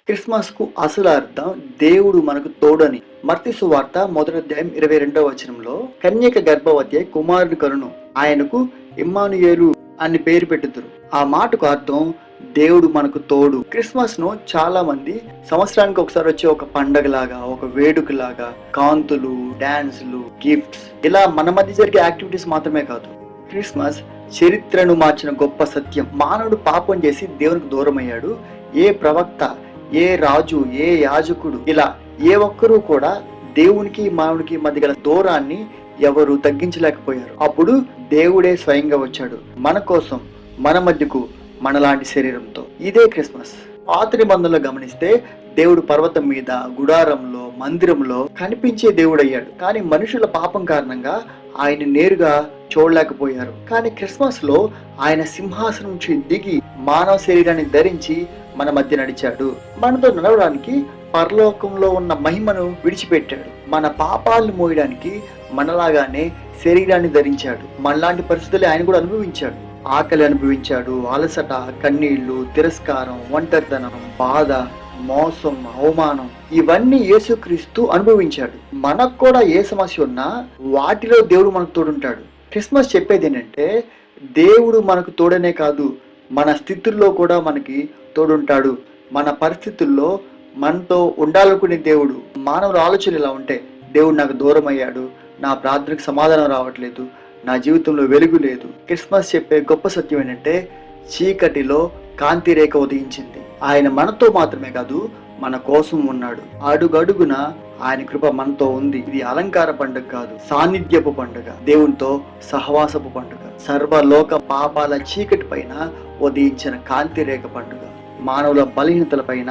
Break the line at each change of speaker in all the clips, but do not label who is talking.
Christmas కు అసలు అర్థం దేవుడు మనకు తోడని. మత్తయి సువార్త 1 అధ్యాయం 22వ వచనంలో కన్యక గర్భవతి అయి కుమారుని కనును, ఆయనకు ఇమ్మానుయేలు అని పేరు పెట్టుదురు. ఆ మాటకు అర్థం దేవుడు మనకు తోడు. క్రిస్మస్ ను చాలా మంది సంవత్సరానికి ఒకసారి వచ్చే ఒక పండగలాగా, ఒక వేడుకలాగా, కాంతులు, డాన్సులు, గిఫ్ట్స్ ఇలా మన మధ్య జరిగే యాక్టివిటీస్ మాత్రమే కాదు. క్రిస్మస్ చరిత్రను మార్చిన గొప్ప సత్యం. మానవుడు పాపం చేసి దేవునికి దూరం అయ్యాడు. ఏ ప్రవక్త, ఏ రాజు, ఏ యాజకుడు, ఇలా ఏ ఒక్కరూ కూడా దేవునికి మానవునికి మధ్య గల దూరాన్ని ఎవరు తగ్గించలేకపోయారు. అప్పుడు దేవుడే స్వయంగా వచ్చాడు మన కోసం, మన మధ్యకు, మనలాంటి శరీరంతో. ఇదే క్రిస్మస్. పాత నిబంధనలో గమనిస్తే దేవుడు పర్వతం మీద, గుడారంలో, మందిరంలో కనిపించే దేవుడు అయ్యాడు. కానీ మనుషుల పాపం కారణంగా ఆయన నేరుగా చూడలేకపోయారు. కానీ క్రిస్మస్ లో ఆయన సింహాసనం నుంచి దిగి మానవ శరీరాన్ని ధరించి మన మధ్య నడిచాడు. మనతో నడవడానికి పరలోకంలో ఉన్న మహిమను విడిచిపెట్టాడు. మన పాపాలను మోయడానికి మనలాగానే శరీరాన్ని ధరించాడు. మనలాంటి పరిస్థితులు ఆయన కూడా అనుభవించాడు. ఆకలి అనుభవించాడు, అలసట, కన్నీళ్లు, తిరస్కారం, ఒంటరితనం, బాధ, మోసం, అవమానం ఇవన్నీ యేసుక్రీస్తు అనుభవించాడు. మనకు కూడా ఏ సమస్య ఉన్నా వాటిలో దేవుడు మనకు తోడుంటాడు. క్రిస్మస్ చెప్పేది ఏంటంటే దేవుడు మనకు తోడనే కాదు, మన స్థితుల్లో కూడా మనకి తోడుంటాడు. మన పరిస్థితుల్లో మనతో ఉండాలనుకునే దేవుడు. మానవుల ఆలోచన ఇలా ఉంటే, దేవుడు నాకు దూరం అయ్యాడు, నా ప్రార్థనకు సమాధానం రావట్లేదు, నా జీవితంలో వెలుగు లేదు. క్రిస్మస్ చెప్పే గొప్ప సత్యం ఏంటంటే చీకటిలో కాంతి రేఖ ఉదయించింది. ఆయన మనతో మాత్రమే కాదు, మన కోసం ఉన్నాడు. అడుగడుగున ఆయన కృప మనతో ఉంది. ఇది అలంకార పండుగ కాదు, సాన్నిధ్యపు పండుగ, దేవునితో సహవాసపు పండుగ, సర్వలోక పాపాల చీకటి పైన ఉదయించిన కాంతి రేఖ పండుగ, మానవుల బలహీనతల పైన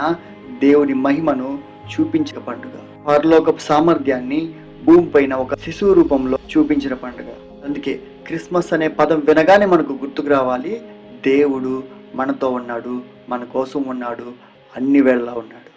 దేవుని మహిమను చూపించిన పండుగ, పరలోకపు సామర్థ్యాన్ని భూమి పైన ఒక శిశువు రూపంలో చూపించిన పండుగ. అందుకే క్రిస్మస్ అనే పదం వినగానే మనకు గుర్తుకు రావాలి, దేవుడు మనతో ఉన్నాడు, మన కోసం ఉన్నాడు, అన్ని వేళలా ఉన్నాడు.